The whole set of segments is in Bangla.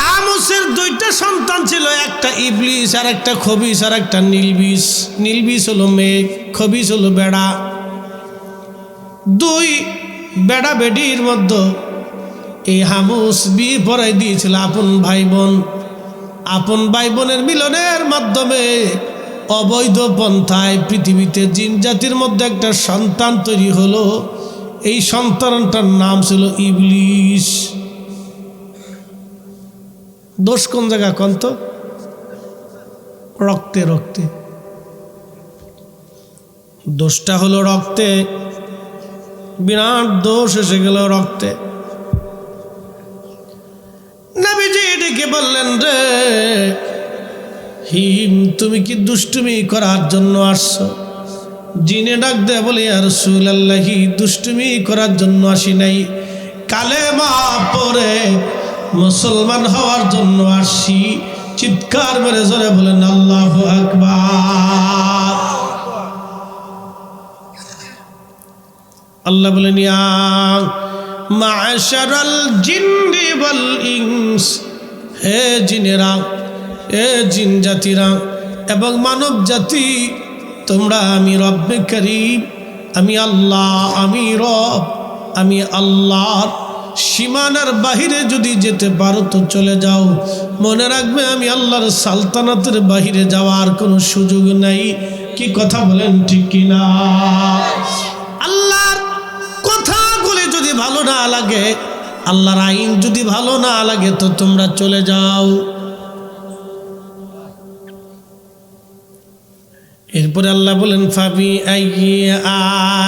হামুসের দুইটা সন্তান ছিল, একটা ইবলিস আর একটা খবিস আর একটা নীলবিষ। নীলবিষ হলো মেঘ, খবিস হলো বেড়া। দুই বেড়া বেডির মধ্যে এই হামুস বিয়ে পড়াই দিয়েছিল আপন ভাই বোন। আপন ভাই বোনের মিলনের মাধ্যমে অবৈধ পন্থায় পৃথিবীতে জিন জাতির মধ্যে একটা সন্তান তৈরি হলো। এই সন্তানটার নাম ছিল ইবলিস। দোষ কোন জায়গা কোন তো? রক্তে রক্তে। দোষটা হলো রক্তে, বিরাট দোষ এসে গেল রক্তে। নবীজি ডেকে বললেন, রে হিম, তুমি কি দুষ্টুমি করার জন্য আসছো? জিনে ডাক দেয় বলে, ইয়া রাসূলুল্লাহি, দুষ্টুমি করার জন্য আসি নাই, কালেমা পড়ে মুসলমান হওয়ার জন্য আসি। চিৎকার মেরে জোরে বলেন আল্লাহু আকবার। আল্লাহ বলেন, ইয়া মা'শারাল জিন্নি ওয়াল ইনস, হে জিনেরা, হে জিন জাতিরা এবং মানব জাতি, তোমরা আমি রব্বে করিম, আমি আল্লাহ, আমি রব, আমি আল্লাহর সীমানার বাহিরে যদি যেতে পারো তো চলে যাও। মনে রাখবে আমি আল্লাহর সালতানাতের বাহিরে যাওয়ার কোনো সুযোগ নাই। কি কথা বলেন ঠিক কিনা? আল্লাহর কথাগুলি যদি ভালো না লাগে, আল্লাহর আইন যদি ভালো না লাগে তো তোমরা চলে যাও। এরপরে আল্লাহ বলেন, ফাবি আইয়ি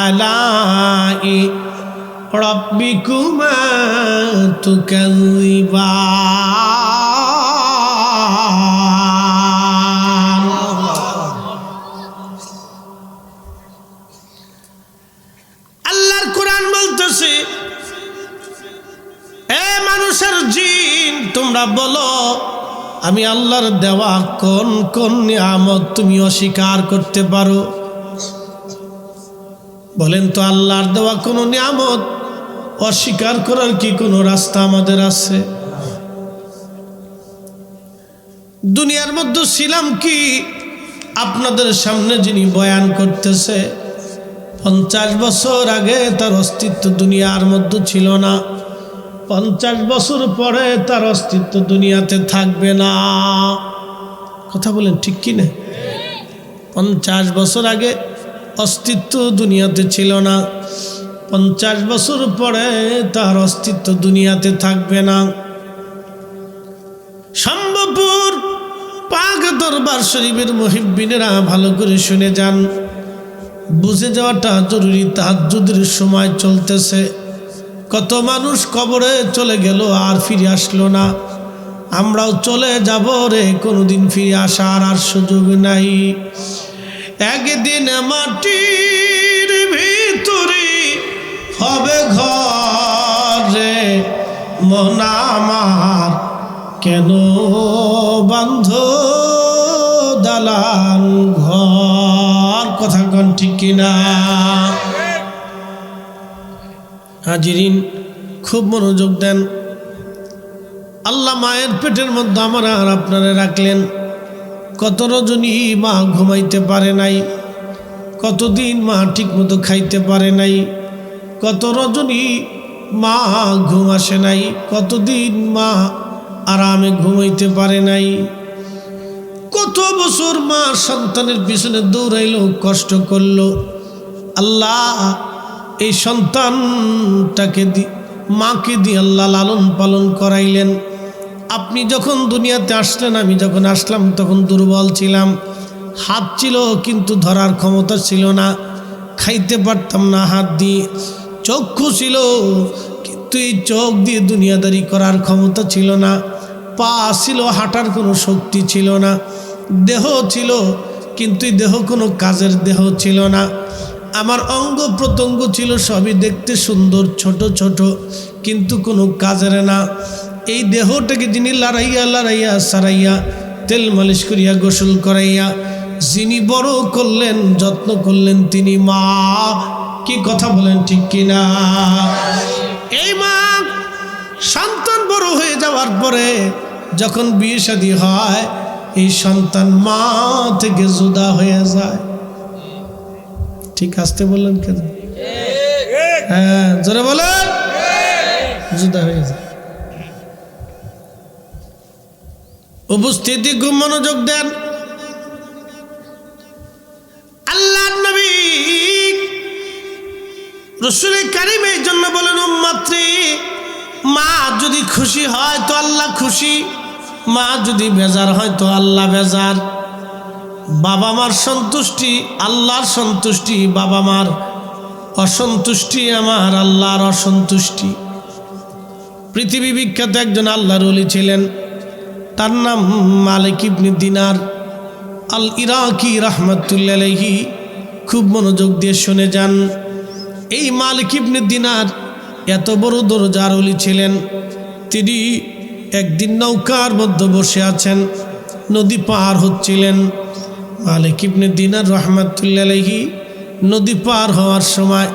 আলাই রাব্বিকুমা তুকাযিবান। আল্লাহর কোরআন বলতেছে, এ মানুষের জিন, তোমরা বলো আমি আল্লাহর দেওয়া কোন কোন নিয়ামত তুমি অস্বীকার করতে পারো? বলেন তো, আল্লাহর দেওয়া কোনো নিয়ামত অস্বীকার করার কি কোনো রাস্তা আমাদের আছে? দুনিয়ার মধ্যে ছিলাম কি আপনাদের সামনে যিনি বয়ান করতেছে, 50 বছর আগে তার অস্তিত্ব দুনিয়ার মধ্যে ছিল না, 50 বছর পরে তার অস্তিত্ব দুনিয়াতে থাকবে না। কথা বলেন ঠিক কি না? 50 বছর আগে অস্তিত্ব দুনিয়াতে ছিল না, 50 বছর পরে তার অস্তিত্ব দুনিয়াতে থাকবে না। সম্ভবপুর পাক দরবার শরীফের মুহিব্বিনেরা ভালো করে শুনে যান, বুঝে যাওয়াটা জরুরি। তাহাজ্জুদের সময় চলতেছে, কত মানুষ কবরে চলে গেল আর ফিরে আসলো না। আমরাও চলে যাব রে, কোনোদিন ফিরে আসার আর সুযোগ নাই। একদিন মাটির ভিতরে হবে ঘরে, মন আমার কেন বান্ধ দালান ঘর। কথা কোন ঠিক কিনা? হাজিরিন, খুব মনোযোগ দেন। আল্লাহ মায়ের পেটের মধ্যে আমার আর আপনারা রাখলেন। কত রজনী মা ঘুমাইতে পারে নাই, কতদিন মা ঠিক মতো খাইতে পারে নাই, কত রজনী মা ঘুম আসে নাই, কতদিন মা আরামে ঘুমাইতে পারে নাই, কত বছর মা সন্তানের পিছনে দৌড়াইলো, কষ্ট করলো। আল্লাহ এই সন্তানটাকে মাকে দিয়ে আল্লাহ লালন পালন করাইলেন। আপনি যখন দুনিয়াতে আসলেন, আমি যখন আসলাম তখন দুর্বল ছিলাম, হাত ছিল কিন্তু ধরার ক্ষমতা ছিল না, খাইতে পারতাম না হাত দিয়ে, চক্ষু ছিল কিন্তু এই চোখ দিয়ে দুনিয়াদারি করার ক্ষমতা ছিল না, পা ছিল হাঁটার কোনো শক্তি ছিল না, দেহ ছিল কিন্তু এই দেহ কোনো কাজের দেহ ছিল না। আমার অঙ্গ প্রত্যঙ্গ ছিল সবই দেখতে সুন্দর, ছোট ছোট, কিন্তু কোনো কাজের না। এই দেহটাকে যিনি লড়াইয়া লড়াইয়া সারাইয়া তেল মালিশ করিয়া গোসল করাইয়া যিনি বড় করলেন, যত্ন করলেন, তিনি মা। কি কথা বলেন ঠিক কিনা? এই মা সন্তান বড় হয়ে যাওয়ার পরে যখন বিয়ে শাদী হয় এই সন্তান মা থেকে জুদা হয়ে যায়। ঠিক আসতে বললেন কেন? হ্যাঁ জোরে বলেন, জুদা হয়ে যায়। উপস্থিতি খুব মনোযোগ দেন। আল্লাহর নবী রাসূল কারীম এই জন্য বলেন উম্মতরে, মা যদি খুশি হয় তো আল্লাহ খুশি, মা যদি বেজার হয় তো আল্লাহ বেজার। বাবা মার সন্তুষ্টি আল্লাহর সন্তুষ্টি, বাবা মার অসন্তুষ্টি আমার আল্লাহর অসন্তুষ্টি। পৃথিবী বিখ্যাত একজন আল্লাহর ওলি ছিলেন, তার নাম মালিক ইবনে দিনার আল ইরাকি রাহমাতুল্লাহি আলাইহি। খুব মনোযোগ দিয়ে শুনে যান। এই মালিক ইবনে দিনার এত বড় দরজার ওলি ছিলেন, তিনি একদিন নৌকার মধ্যে বসে আছেন, নদী পার হচ্ছিলেন। মালিক ইবনে দিনার রাহমাতুল্লাহি আলাইহি নদী পার হওয়ার সময়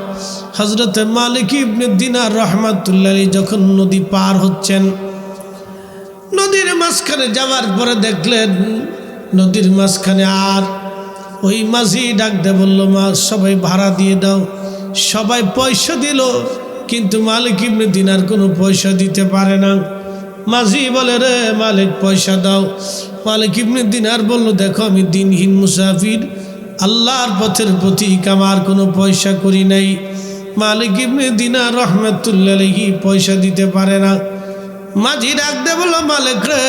হযরত মালিক ইবনে দিনার রাহমাতুল্লাহি আলাইহি যখন নদী পার হচ্ছেন, নদীর মাঝখানে যাওয়ার পরে দেখলেন নদীর মাঝখানে আর ওই মাঝি ডাক দে বলল, মা সবাই ভাড়া দিয়ে দাও। সবাই পয়সা দিল, কিন্তু মালিক ইবনে দিনার কোনো পয়সা দিতে পারে না। মাঝি বলে, রে মালিক পয়সা দাও। মালিক ইবনে দিনার বলল, দেখো আমি দিনহীন মুসাফির, আল্লাহর পথের প্রতীক, আমার কোনো পয়সা করি নাই। মালিক ইবনে দিনার রাহমাতুল্লাহি আলাইহি পয়সা দিতে পারে না। মাঝি ডাক দে বলল, মালিক রে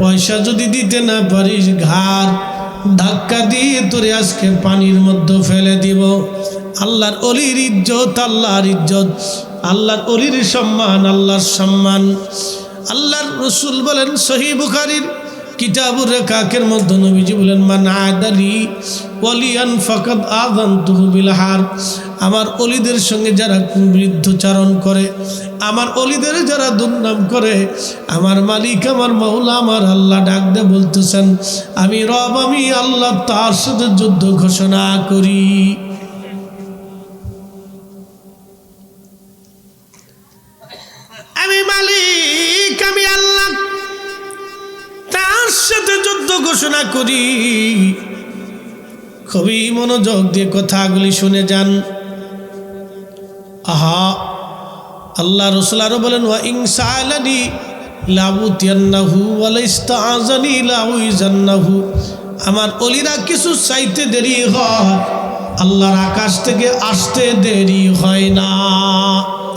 পয়সা যদি দিতে না পারিস ঘাড় ধাক্কা দিয়ে তোরে আজকে পানির মধ্যে ফেলে দিব। আল্লাহর অলির ইজ্জত আল্লাহর ইজ্জত, আল্লাহর অলির সম্মান আল্লাহর সম্মান। আল্লাহর রাসূল বলেন সহিহ বুখারীর কিতাবুর রিকাকের মধ্যে নবীজি বলেন, মান আদালি ওয়ালিয়ান ফাকাদ আযানতুহু বিল হারব। আমার অলিদের সঙ্গে যারা বিরুদ্ধচারণ করে, আমার অলিদের যারা দুর্নাম করে, আমার মালিক আমার মাওলা আমার আল্লাহ ডাক দে বলতেছেন, আমি রব আমি আল্লাহ তার সাথে যুদ্ধ ঘোষণা করি। আমি মালিক আমি আল্লাহ তার সাথে যুদ্ধ ঘোষণা করি। খুবই মনোযোগ দিয়ে কথাগুলি শুনে যান। আহা, আল্লাহ রাসূল আরো বলেন, ওয়া ইনসালানি লাউতিয়ান্নাহু ওয়া লাইস্তাআযানি লাউইজান্নাহু। আমার অলিরা কিছু চাইতে দেরি হয়, আল্লাহর আকাশ থেকে আসতে দেরি হয় না।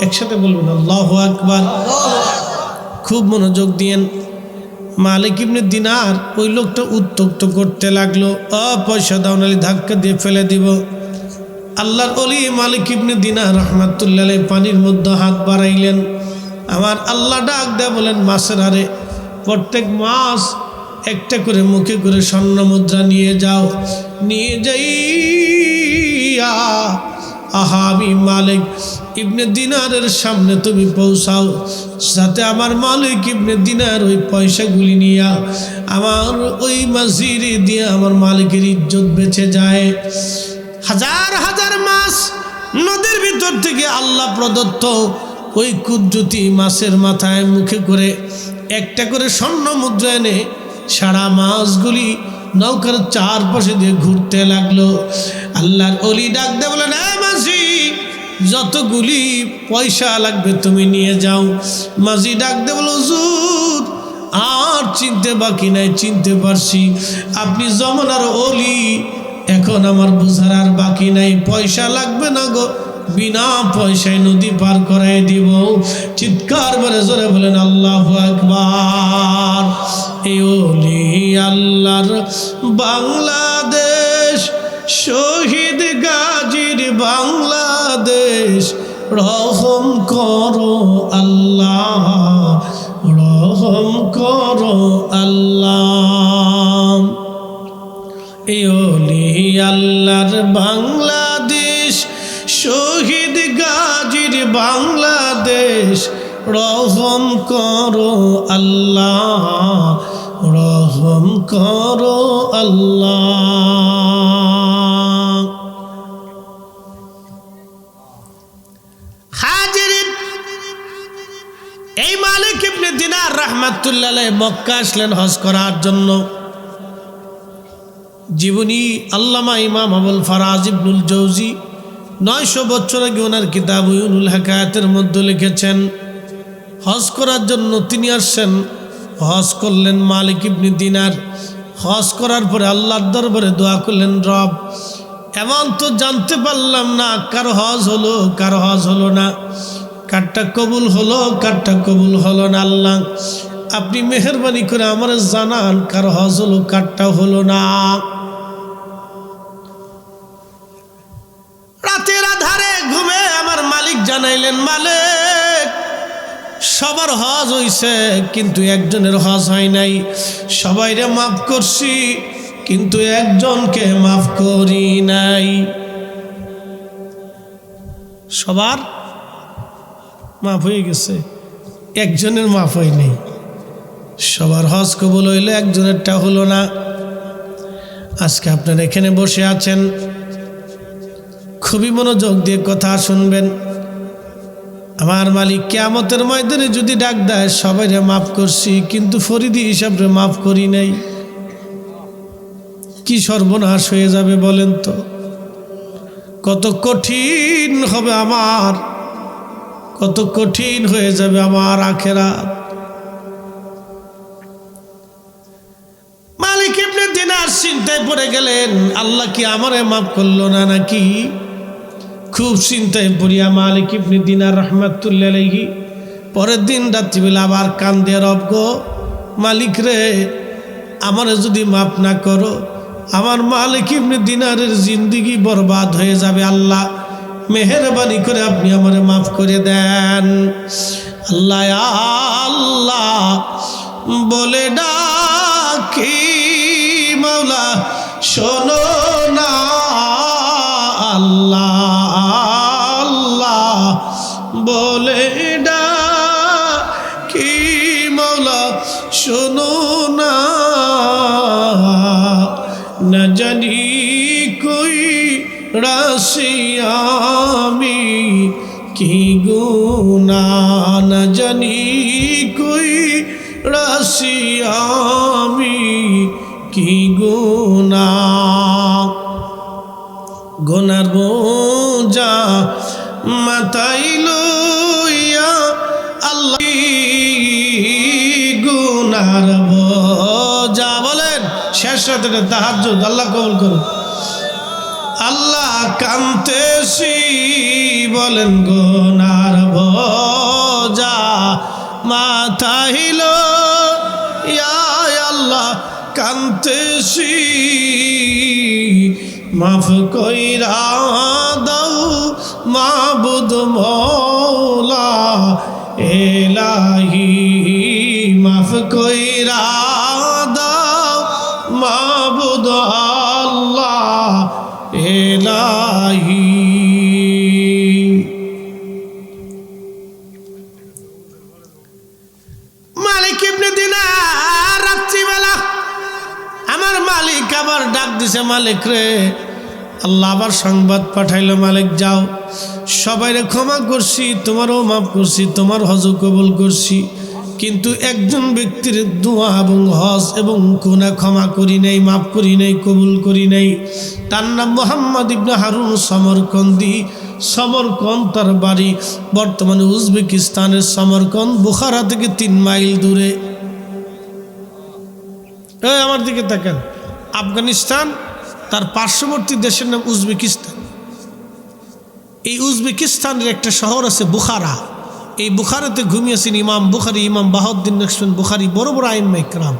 একসাথে বলবেন আল্লাহু আকবার। খুব মনোযোগ দিয়েন। মালিক ইবনে দিনার ওই লোকটা উত্তক্ত করতে লাগলো, পয়সা দাও নালে ধাক্কা দিয়ে ফেলে দিব। আল্লাহর ওলি মালিক ইবনে দিনার রাহমাতুল্লাহি আলাইহি পানির মধ্যে হাত বাড়াইলেন। আমার আল্লাহ ডাক দেয়া বলেন, মাসের হারে প্রত্যেক মাস একটা করে মুখে করে স্বর্ণ মুদ্রা নিয়ে যাও, নিয়ে যাইয়া আহা আমি মালিক ইবনে দিনারের সামনে তুমি পৌঁছাও, সাথে আমার মালিক ইবনে দিনার ওই পয়সাগুলি নিয়া আমার ওই মাঝিরে দিয়ে আমার মালিকের ইজ্জত বেঁচে যায়। হাজার হাজার মাছ নদীর ভিতর থেকে আল্লাহ প্রদত্ত ওই কুদরতি মাছের মাথায় মুখে করে একটা করে স্বর্ণ মুদ্রা এনে সারা মাছগুলি নৌকার চারপাশে দিয়ে ঘুরতে লাগলো। আল্লাহর ওলি ডাক দে বলেন, মাঝি যতগুলি পয়সা লাগবে তুমি নিয়ে যাও। মাঝি ডাক দে বলো, হুজুর আর চিনতে বাকি নাই, চিনতে পারছি, আপনি জমানার ওলি, এখন আমার বুঝার আর বাকি নাই, পয়সা লাগবে না গো, বিনা পয়সায় নদী পার করাই দিব। চিৎকার করে জোরে বলেন আল্লাহু আকবার। এই ওলি আল্লাহর বাংলাদেশ, শহীদ গাজীর বাংলাদেশ, রহম করো আল্লাহ, রহম করো আল্লাহ। এই ওলি আল্লাহর বাংলাদেশ, শহীদ গাজীর বাংলাদেশ, রহম করো আল্লাহ, রহম করো আল্লাহ। হাজিরিন, এই মালিক ইবনে দিনার রহমাতুল্লাহ আলাইহি মক্কা আসলেন হজ করার জন্য। জীবনী আল্লামা ইমাম আবুল ফারাজ ইবনুল জৌজি 900 বছর আগে ওনার কিতাব উয়ুনুল হাকায়াতের মধ্যে লিখেছেন, হজ করার জন্য তিনি আসছেন। হজ করলেন মালিক ইবনে দিনার। হজ করার পরে আল্লাহর দরবারে দোয়া করলেন, রব এমন তো জানতে পারলাম না কারো হজ হলো কারো হজ হলো না, কারটা কবুল হলো কারটা কবুল হলো না। আল্লাহ আপনি মেহেরবানি করে আমার জানান কারো হজ হলো কারটা হলো না। রাতের আধারে ঘুমে আমার মালিক জানাইলেন, মালিক সবার হজ হইছে কিন্তু একজনের হজ হয় নাই। সবাইরে মাফ করছি কিন্তু একজনকে মাফ করি নাই। সবার মাফ হয়ে গেছে, একজনের মাফ হয় নাই। সবার হজ কবুল হইলো, একজনেরটা হলো না। আজকে আপনারা এখানে বসে আছেন, খুবই মনোযোগ দিয়ে কথা শুনবেন। আমার মালিক কিয়ামতের ময়দানে যদি ডাক দেয়, সবাইরে মাফ করছি কিন্তু ফরিদি হিসাবে মাফ করি নাই, কি সর্বনাশ হয়ে যাবে বলেন তো? কত কঠিন হবে আমার, কত কঠিন হয়ে যাবে আমার আখিরাত। মালিক ইবনে দিনার চিন্তায় পড়ে গেলেন, আল্লাহ কি আমারে মাফ করলো না নাকি? খুব চিন্তায় পড়িয়া মালিক ইবনে দিনার রহমাতুল্লাহ আলাইহি পরের দিন রাত্রিবেলা আবার কান্দে, রব গো মালিক রে, আমারে যদি মাফ না করো আমার মালিক ইবনে দিনারের জিন্দেগি বরবাদ হয়ে যাবে। আল্লাহ মেহেরবানি করে আপনি আমারে মাফ করে দেন। আল্লাহ আল্লাহ বলে ডাকি মাওলা শোনো না, আল্লাহ আল্লাহ বলে ডাকি মাওলা শোনো না, না জানি কই রাশি আমি কি গুনাহ, না জানি কই রাশি আমি কি গুনাহ। গুনার বোঝা মাথায় লইয়া আল্লাহ, গুনার বোঝা বলেন শেষ রাতে তাহাজ্জুদ, আল্লাহ কবুল করুন। আল্লাহ কান্তেছি বলেন গুনার বোঝা মাথায় লইয়া আল্লাহ কান্তেছি, মাফ কইরা দাও মাবুদ মৌলা এলাহি, মাফ কইরা দাও মাবুদ আল্লাহ এলাহি। মালিক ইবনে দিনার রাত্রিবেলা আমার মালিক আবার ডাক দিছে, মালিক রে, আল্লাহ আবার সংবাদ পাঠাইলো, মালিক যাও সবাইরে ক্ষমা করছি, তোমারও মাফ করছি, তোমার হজ কবুল করছি, কিন্তু একজন ব্যক্তির দোয়া এবং হজ এবং গুনাহ ক্ষমা করি নাই, মাফ করি নাই, কবুল করি নাই। তার নাম মুহাম্মদ ইবনে হারুন সমরকন্দি। সমরকন্দ তার বাড়ি, বর্তমানে উজবেকিস্তানের সমরকন্দ, বুখারা থেকে 3 মাইল দূরে। আমার দিকে তাকান, আফগানিস্তান তার পার্শ্ববর্তী দেশের নাম উজবেকিস্তান। এই উজবেকিস্তানের একটা শহর আছে বুখারা। এই বুখারাতে ঘুমিয়েছেন ইমাম বুখারি, ইমাম বাহাউদ্দিন নকশবন্দি বুখারি, বড় বড় আইম্মা ইকরাম।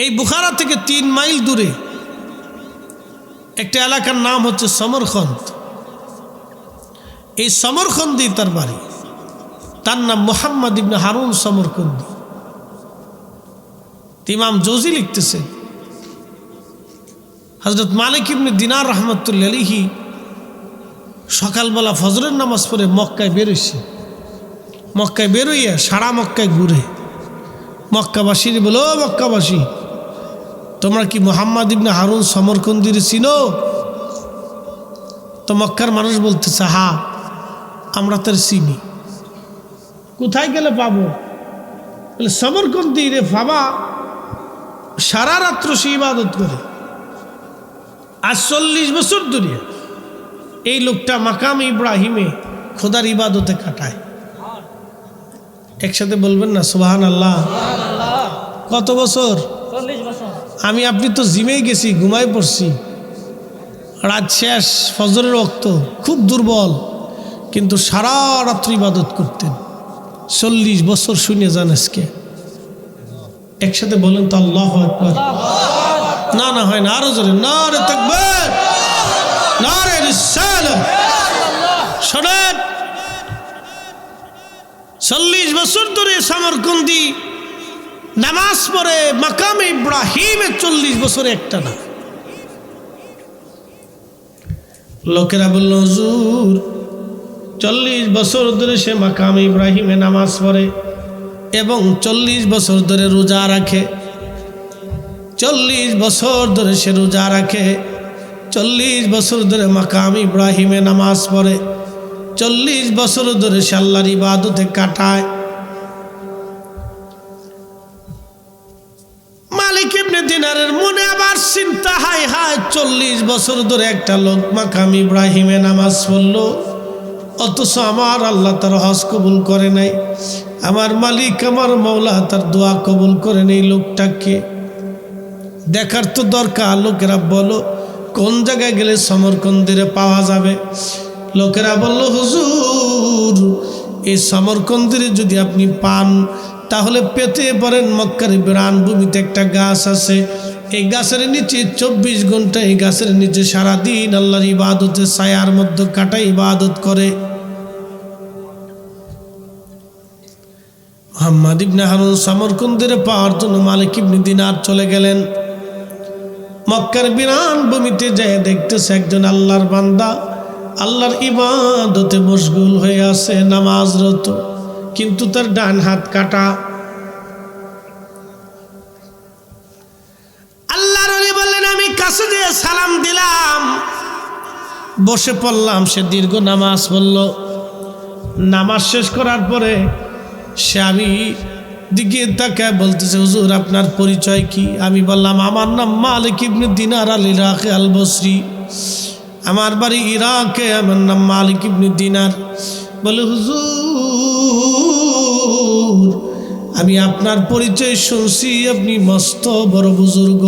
এই বুখারা থেকে 3 মাইল দূরে একটা এলাকার নাম হচ্ছে সমরকন্দ। এই সমরকন্দি তার বাড়ি। তার নাম মুহাম্মদ ইবনে হারুন সমরকন্দি। ইমাম জৌজি লিখতেছেন, হযরত মালিক ইবনে দিনার রহমাতুল্লাহ আলাইহি সকালবেলা ফজরের নামাজ পড়ে মক্কায় বেরোইছে। মক্কায় বেরোইয়া সারা মক্কায় ঘুরে মক্কাবাসীর বলো, মক্কাবাসী তোমরা কি মুহাম্মদ ইবনে হারুন সমরকন্দির চিনো? তো মক্কার মানুষ বলতেছে, হ্যাঁ আমরা তার চিনি। কোথায় গেলে পাবো? বলে সমরকন্দি রে বাবা সারা রাত্র সে ইবাদত করে, আজ 40 বছর ধরে এই লোকটা মাকাম ইব্রাহিমে খোদার ইবাদতে কাটায়। একসাথে বলবেন না সুবহানাল্লাহ। কত বছর? 40 বছর। আমি আপনি তো জিমেই গেছি, ঘুমাই পড়ছি, রাত শেষ, ফজরের ওয়াক্ত, খুব দুর্বল, কিন্তু সারা রাত্রি ইবাদত করতেন। 40 বছর শুনে যান আজকে। একসাথে বলেন তো আল্লাহু আকবার। না না হয় না, আরো জোরে নারে তাকবীর, নারে রিসালাত। শোনেন, 40 বছর ধরে সমরকন্দি নামাজ পড়ে মাকামে ইব্রাহিমে, 40 বছরে একটা না। লোকেরা বলল হুজুর 40 বছর ধরে সে মাকামে ইব্রাহিমে নামাজ পড়ে এবং 40 বছর ধরে রোজা রাখে, 40 বছর ধরে সে রোজা রাখে, 40 বছর ধরে মাকাম ইব্রাহিমে নামাজ পড়ে, 40 বছর ধরে সে আল্লাহর ইবাদতে কাটায়। মালিক ইবনে দিনারের মনে আবার চিন্তা, হায় হায় 40 বছর ধরে একটা লোক মাকাম ইব্রাহিমে নামাজ পড়লো, অথচ আমার আল্লাহ তার হজ কবুল করে নাই, আমার মালিক আমার মওলা তার দোয়া কবুল করে নেই। লোকটাকে দেখার তো দরকার। লোকেরা বলো কোন জায়গায় গেলে সমরকন্দিরে পাওয়া যাবে? লোকেরা বলল হুজুর এই সমরকন্দিরে যদি আপনি পান তাহলে পেতে পারেন মক্কার বিরান ভূমিতে একটা গাছ আছে, এই গাছের নিচে 24 ঘন্টা এই গাছের নিচে সারাদিন আল্লাহর ইবাদতে ছায়ার মধ্যে কাটায়, ইবাদত করে। মুহাম্মদ ইবনে হারুন সমরকন্দিরে পাওয়ার জন্য মালিক ইবনে দিনার চলে গেলেন। মক্কার বিরান ভূমিতে যেয়ে দেখতেছে একজন আল্লাহর বান্দা আল্লাহর ইবাদতে মশগুল হয়ে আছে, নামাজরত, কিন্তু তার ডান হাত কাটা। আল্লাহর ওলি বললেন আমি কাছে দিয়ে সালাম দিলাম, বসে পড়লাম। সে দীর্ঘ নামাজ পড়ল। নামাজ শেষ করার পরে সে আমি দিকে তাকায় বলতেছে হুজুর আপনার পরিচয় কি? আমি বললাম আমার নাম মালিক ইবনে দিনার আল ইরাকি আল বসরি, আমার বাড়ি ইরাকে, আমার নাম মালিক ইবনে দিনার। বলে হুজুর আমি আপনার পরিচয় শুনছি, আপনি মস্ত বড় বুজুর্গ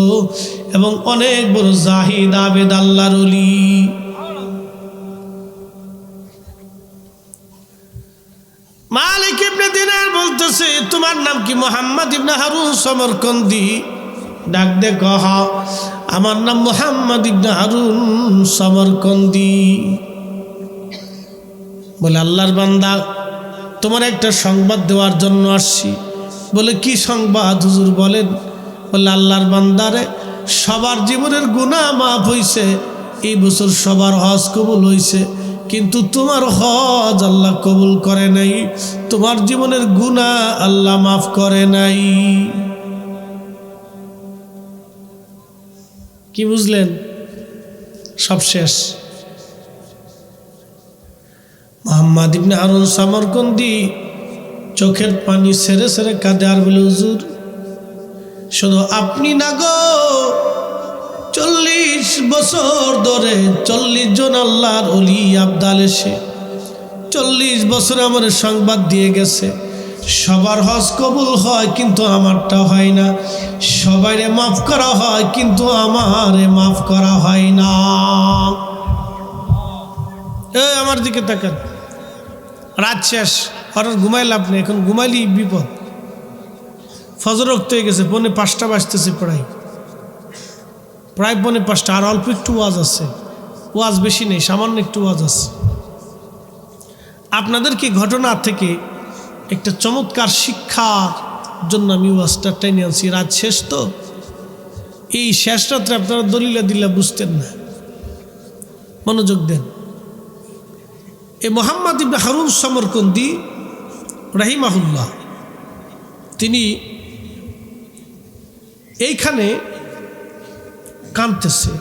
এবং অনেক বড় জাহিদ আবেদ আল্লাহর ওলি। মালিক ইবনে দিনার বলতেছে তোমার নাম কি? মুহাম্মদ ইবনে হারুন সমরকন্দি। ডাক দে কহ আমার নাম মুহাম্মদ ইবনে হারুন সমরকন্দি। বলে আল্লাহর বান্দা তোমার একটা সংবাদ দেওয়ার জন্য আসছি। বলে কি সংবাদ হুজুর বলেন? বলে আল্লাহর বান্দারে সবার জীবনের গুনাহ মাফ হইছে, এই বছর সবার হজ কবুল হইছে, কিন্তু তোমার হজ আল্লাহ কবুল করে নাই, তোমার জীবনের গুনাহ আল্লাহ মাফ করে নাই। কি বুঝলেন? সব শেষ। মুহাম্মদ ইবনে হারুন সমরকন্দি চোখের পানি ছেড়ে ছেড়ে কাঁদে আর বলে হুজুর শুধু আপনি না গো, 40 বছর ধরে 40 জন আল্লাহর ওলি আবদাল এসে 40 বছর আমার সংবাদ দিয়ে গেছে সবার হজ কবুল হয় কিন্তু আমারটা হয় না, সবাইরে মাফ করা হয় কিন্তু আমারে মাফ করা হয় না। আমার দিকে তাকান, রাত শেষ, আর ঘুমাই লাভ নেই, এখন ঘুমাইলি বিপদ। ফজর রক্ত হয়ে গেছে, 4:45 বাজতেছে, প্রায় 4:45। আর অল্প একটু ওয়াজ আছে, ওয়াজ বেশি নেই, সামান্য একটু ওয়াজ আছে। আপনাদেরকে ঘটনা থেকে একটা চমৎকার শিক্ষার জন্য আমি ওয়াজটা টেনে আনছি। রাত শেষ তো, এই শেষ রাত্রে আপনারা দলিলা দিলা বুঝতেন না, মনোযোগ দেন। এ মুহাম্মদ ইবনে হারুন সমরকন্দি রাহিমাহুল্লাহ তিনি এইখানে কাঁদতেছে।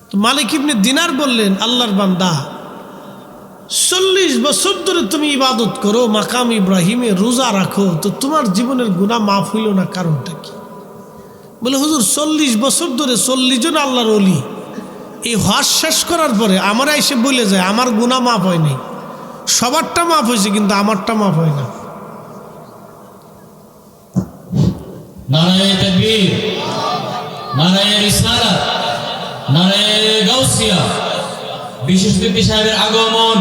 তো মালিক ইবনে দিনার বললেন আল্লাহর বান্দা 40 বছর ধরে তুমি ইবাদত করো, মাকাম ইব্রাহিমে রোজা রাখো, তো তোমার জীবনের গুনাহ মাফ হইল না, কারণটা কি? বলে হুজুর 40 বছর ধরে 40 জন আল্লাহর ওলি এই হজ শেষ করার পরে আমরা এসে বলে যায় আমার গুনাহ মাফ হয় নাই। সবারটা মাফ হয়েছে কিন্তু আমারটা মাফ হয় না। নারায়ে তাকবীর, নারায়ে রিসালাত, নারায়ে গাউসিয়া। বিশেষ ব্যক্তি সাহেবের আগমন,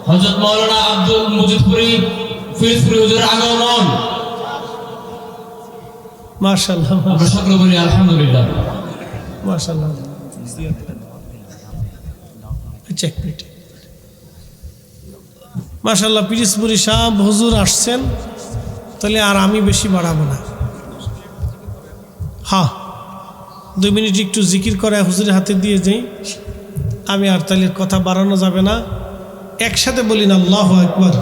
হযরত মাওলানা আব্দুল মজিদ পুরী ফিরোজপুরি হুজুরের আগমন। মাশাআল্লাহ, আমরা সকলে বলি আলহামদুলিল্লাহ, মাশাআল্লাহ। চেক মিট মাশাআল্লাহ। পিরিজপুরি সাহেব হুজুর আসছেন, তাহলে আর আমি বেশি বাড়াবো না। হ্যাঁ, 2 মিনিট একটু জিকির করে হুজুরের হাতে দিয়ে যাই। আমি আর তাহলে কথা বাড়ানো যাবে না। একসাথে বলি না আল্লাহু আকবার,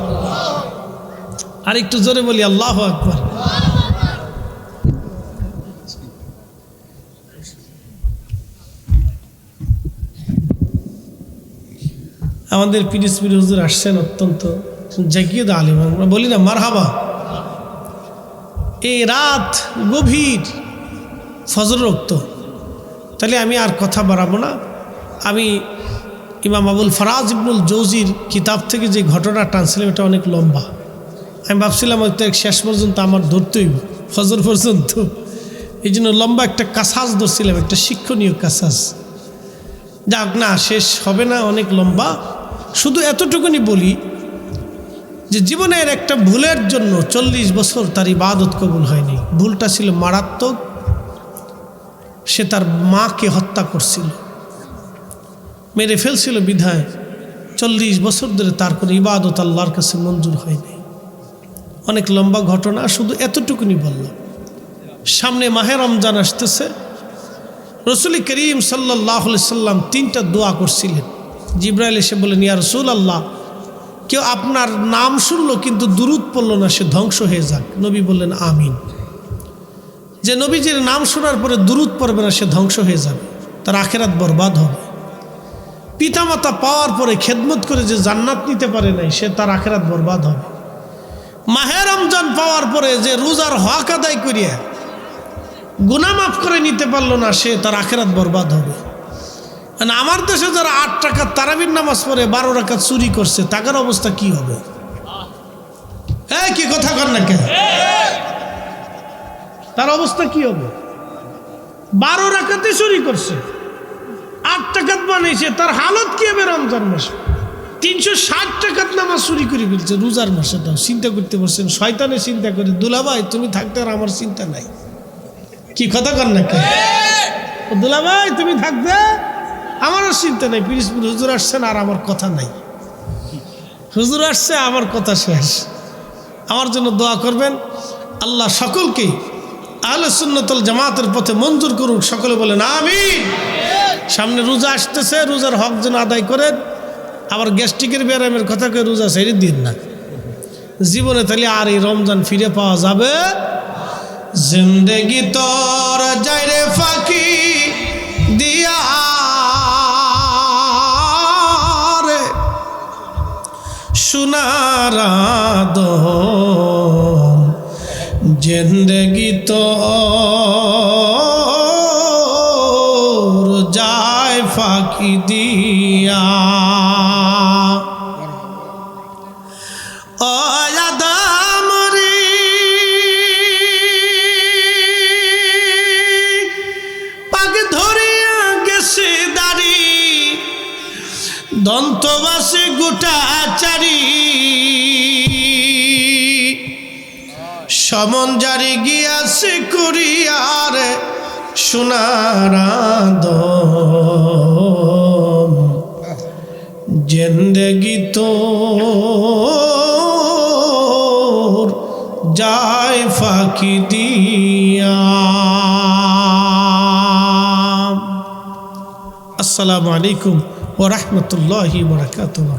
আর একটু জোরে বলি আল্লাহু আকবার। আমাদের পিরিজপুরি হুজুর আসছেন, অত্যন্ত জাকিদ আলিম, আমরা বলি না মারহাবা। এই রাত গভীর, ফজর রক্ত, তাহলে আমি আর কথা বাড়াবো না। আমি ইমাম আবুল ফরাজ ইবনুল জৌজির কিতাব থেকে যে ঘটনা টানছিলাম এটা অনেক লম্বা। আমি ভাবছিলাম হয়তো শেষ পর্যন্ত আমার ধরতেই ফজর পর্যন্ত, এই জন্য লম্বা একটা কাসাস ধরছিলাম, একটা শিক্ষণীয় কাসাস। যাক না, শেষ হবে না, অনেক লম্বা। শুধু এতটুকুনি বলি যে জীবনের একটা ভুলের জন্য 40 বছর তার ইবাদত কবুল হয়নি। ভুলটা ছিল মারাত্মক। সে তার মাকে হত্যা করছিল, মেরে ফেলছিল, বিধায় 40 বছর ধরে তার কোনো ইবাদত আল্লাহর কাছে মঞ্জুর হয়নি। অনেক লম্বা ঘটনা, শুধু এতটুকুনি বললাম। সামনে মাহে রমজান আসতেছে। রসুল করিম সাল্লাল্লাহু আলাইহি সাল্লাম 3টা দোয়া করছিলেন। জিবরাইল এসে বলেন, ইয়া রাসূলুল্লাহ, কেউ আপনার নাম শুনলো কিন্তু দুরূদ পড়ল না, সে ধ্বংস হয়ে যাক। নবী বললেন আমিন। যে নবীজির নাম শোনার পরে দুরূদ পড়বে না, সে ধ্বংস হয়ে যাবে, তার আখিরাত বরবাদ হবে। পিতামাতা পাওয়ার পরে খেদমত করে যে জান্নাত নিতে পারে নাই, সে তার আখিরাত বরবাদ হবে। মাহে রমজান পাওয়ার পরে যে রোজার হক আদায় করিয়া গুনাহ মাফ করে নিতে পারলো না, সে তার আখিরাত বরবাদ হবে। মানে আমার দেশে যারা 8 রাকাত তারাবির নামাজ পড়ে 12 রাকাত চুরি করছে, তাদের অবস্থা কি হবে? কি কথা কর না কেন? তার অবস্থা কি হবে? 12 রাকাতে চুরি করছে, 8 রাকাত বানাইছে, তার হালত কি হবে? রমজান মাসে 360 টাকাত নামাজ চুরি করে ফেলছে রোজার মাসে। তাও চিন্তা করতে পারছেন? শয়তানে চিন্তা করে, দুলাভাই তুমি থাকতে আর আমার চিন্তা নাই। কি কথা কর না কেন? দুলাভাই তুমি থাকতে আমারও চিন্তা নাই। পিরিজপুর হুজুর আসছেন আর আমার কথা নাই। হুজুর আসছে, আমার কথা শেষ। আমার জন্য দোয়া করবেন। আল্লাহ সকলকে আহলে সুন্নাত ওয়াল জামাতের পথে মঞ্জুর করুন। সকলে বলেন আমিন। সামনে রোজা আসতেছে, রোজার হক যেন আদায় করেন। আবার গ্যাস্ট্রিকের ব্যায়ামের কথা কয়ে রোজা ছেড়ে দিন না। জীবনে তাহলে আর এই রমজান ফিরে পাওয়া যাবে। জিন্দেগি তোর যাইরে ফাঁকি দিয়া রে সোনার আদম, জিন্দেগি তোর যায় ফাঁকি দিয়া। দন্তবাসে গোটা চারি সমন জারি গিয়াছে করিয়ার সোনার আদম, জিন্দেগি তোর যায় ফাঁকি দিয়া। আসসালামু আলাইকুম ওয়া রাহমাতুল্লাহি ওয়া বারাকাতুহু।